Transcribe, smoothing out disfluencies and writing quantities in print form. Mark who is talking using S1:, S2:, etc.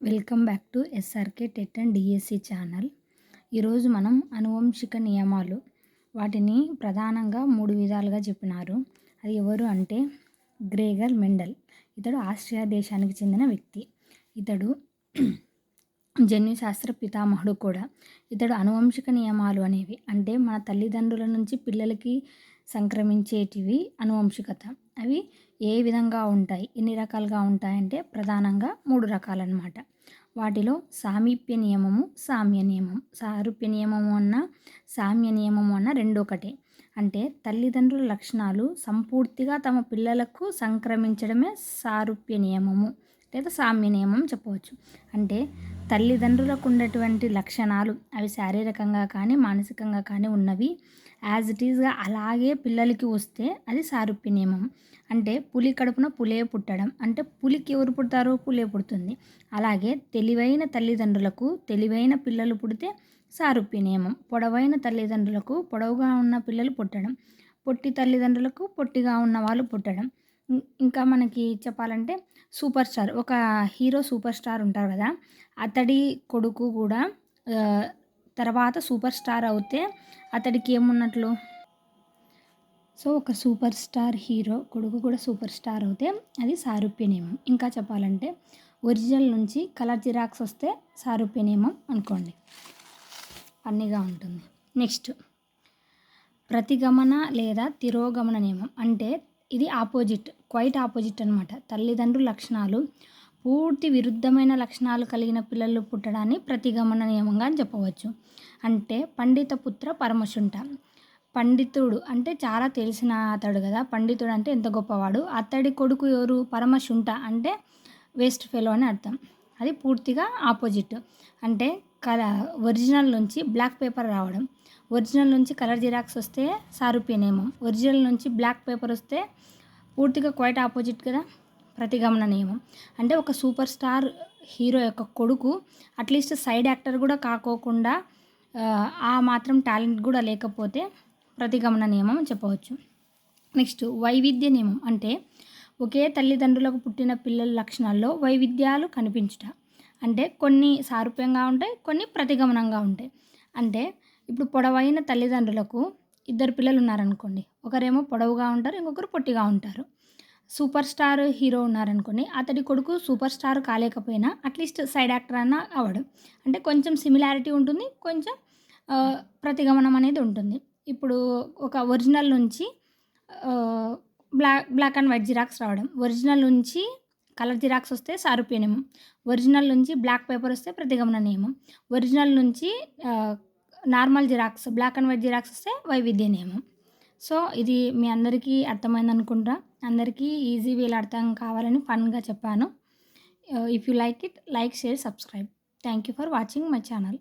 S1: Welcome back to SRK TET and DSC channel. ఈరోజు మనం అనువంశిక నియమాలు వాటిని ప్రధానంగా 3 విధాలుగా చెప్పినారు. అది ఎవరు అంటే గ్రేగర్ మెండల్. ఇతడు ఆస్ట్రియా దేశానికి చెందిన వ్యక్తి. ఇతడు జన్యుశాస్త్ర పితామహుడు కూడా. ఇతడు అనువంశిక నియమాలు అనేవి అంటే మన తల్లిదండ్రుల నుంచి పిల్లలకి సంక్రమించేటివి అనువంశికత. అవి ఏ విధంగా ఉంటాయి, ఎన్ని రకాలుగా ఉంటాయంటే ప్రధానంగా 3 రకాలన్నమాట. వాటిలో సామీప్య నియమము, సామ్య నియమం. సారూప్య నియమము అన్న సామ్య నియమము అన్న రెండు ఒకటే. అంటే తల్లిదండ్రుల లక్షణాలు సంపూర్తిగా తమ పిల్లలకు సంక్రమించడమే సారూప్య నియమము లేదా సామ్య నియమం చెప్పవచ్చు. అంటే తల్లిదండ్రులకు ఉన్నటువంటి లక్షణాలు అవి శారీరకంగా కానీ మానసికంగా కానీ ఉన్నవి యాజ్ ఇట్ ఈజ్గా అలాగే పిల్లలకి వస్తే అది సారూప్య నియమం. అంటే పులి కడుపున పులే పుట్టడం అంటే పులికి ఎవరు పుడతారు, పులే పుడుతుంది. అలాగే తెలివైన తల్లిదండ్రులకు తెలివైన పిల్లలు పుడితే సారూప్య నియమం. పొడవైన తల్లిదండ్రులకు పొడవుగా ఉన్న పిల్లలు పుట్టడం, పొట్టి తల్లిదండ్రులకు పొట్టిగా ఉన్న వాళ్ళు పుట్టడం. ఇంకా మనకి చెప్పాలంటే సూపర్ స్టార్, ఒక హీరో సూపర్ స్టార్ ఉంటారు కదా, అతడి కొడుకు కూడా తర్వాత సూపర్ స్టార్ అవుతే అతడికి ఏమున్నట్లు. సో ఒక సూపర్ స్టార్ హీరో కొడుకు కూడా సూపర్ స్టార్ అవుతే అది సారూప్య నియమం. ఇంకా చెప్పాలంటే ఒరిజినల్ నుంచి కలర్ జిరాక్స్ వస్తే సారూప్య నియమం అనుకోండి, ఫన్నీగా ఉంటుంది. నెక్స్ట్ ప్రతిగమన లేదా తిరోగమన నియమం. అంటే ఇది ఆపోజిట్, క్వైట్ ఆపోజిట్ అనమాట. తల్లిదండ్రుల లక్షణాలు పూర్తి విరుద్ధమైన లక్షణాలు కలిగిన పిల్లలు పుట్టడాన్ని ప్రతిగమన నియమంగా చెప్పవచ్చు. అంటే పండిత పుత్ర పరమశుంఠ. పండితుడు అంటే చాలా తెలిసిన అతడు కదా, పండితుడు అంటే ఎంత గొప్పవాడు. అతడి కొడుకు ఎవరు, పరమశుంఠ అంటే వేస్ట్ ఫెలో అని అర్థం. అది పూర్తిగా ఆపోజిట్. అంటే ఒరిజినల్ నుంచి బ్లాక్ పేపర్ రావడం, ఒరిజినల్ నుంచి కలర్ జిరాక్స్ వస్తే సారూప్య నియమం, ఒరిజినల్ నుంచి బ్లాక్ పేపర్ వస్తే పూర్తిగా క్వైట్ ఆపోజిట్ కదా, ప్రతిగమన నియమం. అంటే ఒక సూపర్ స్టార్ హీరో యొక్క కొడుకు అట్లీస్ట్ సైడ్ యాక్టర్ కూడా కాకోకుండా ఆ మాత్రం టాలెంట్ కూడా లేకపోతే ప్రతిగమన నియమం చెప్పవచ్చు. నెక్స్ట్ వైవిధ్య నియమం. అంటే ఒకే తల్లిదండ్రులకు పుట్టిన పిల్లల లక్షణాల్లో వైవిధ్యాలు కనిపించుట. అంటే కొన్ని సారూప్యంగా ఉంటాయి, కొన్ని ప్రతిగమనంగా ఉంటాయి. అంటే ఇప్పుడు పొడవైన తల్లిదండ్రులకు 2 పిల్లలు ఉన్నారనుకోండి, ఒకరేమో పొడవుగా ఉంటారు, ఇంకొకరు పొట్టిగా ఉంటారు. సూపర్ స్టార్ హీరో ఉన్నారనుకోండి, అతడి కొడుకు సూపర్ స్టార్ కాలేకపోయినా అట్లీస్ట్ సైడ్ యాక్టర్ అన్న అవ్వడం. అంటే కొంచెం సిమిలారిటీ ఉంటుంది, కొంచెం ప్రతిగమనం అనేది ఉంటుంది. ఇప్పుడు ఒక ఒరిజినల్ నుంచి బ్లాక్ అండ్ వైట్ జిరాక్స్ రావడం, ఒరిజినల్ నుంచి కలర్ జిరాక్స్ వస్తే సారూప్య నియమం, ఒరిజినల్ నుంచి బ్లాక్ పేపర్ వస్తే ప్రతిగమన నియమం, ఒరిజినల్ నుంచి normal xerox black and white xerox వస్తే వైవిధ్య నియమం. సో ఇది మీ అందరికీ అర్థమైంది అనుకుంటా. అందరికీ ఈజీ వేలో అర్థం కావాలని ఫన్గా చెప్పాను. If you like it, like, share, subscribe. Thank you for watching my channel.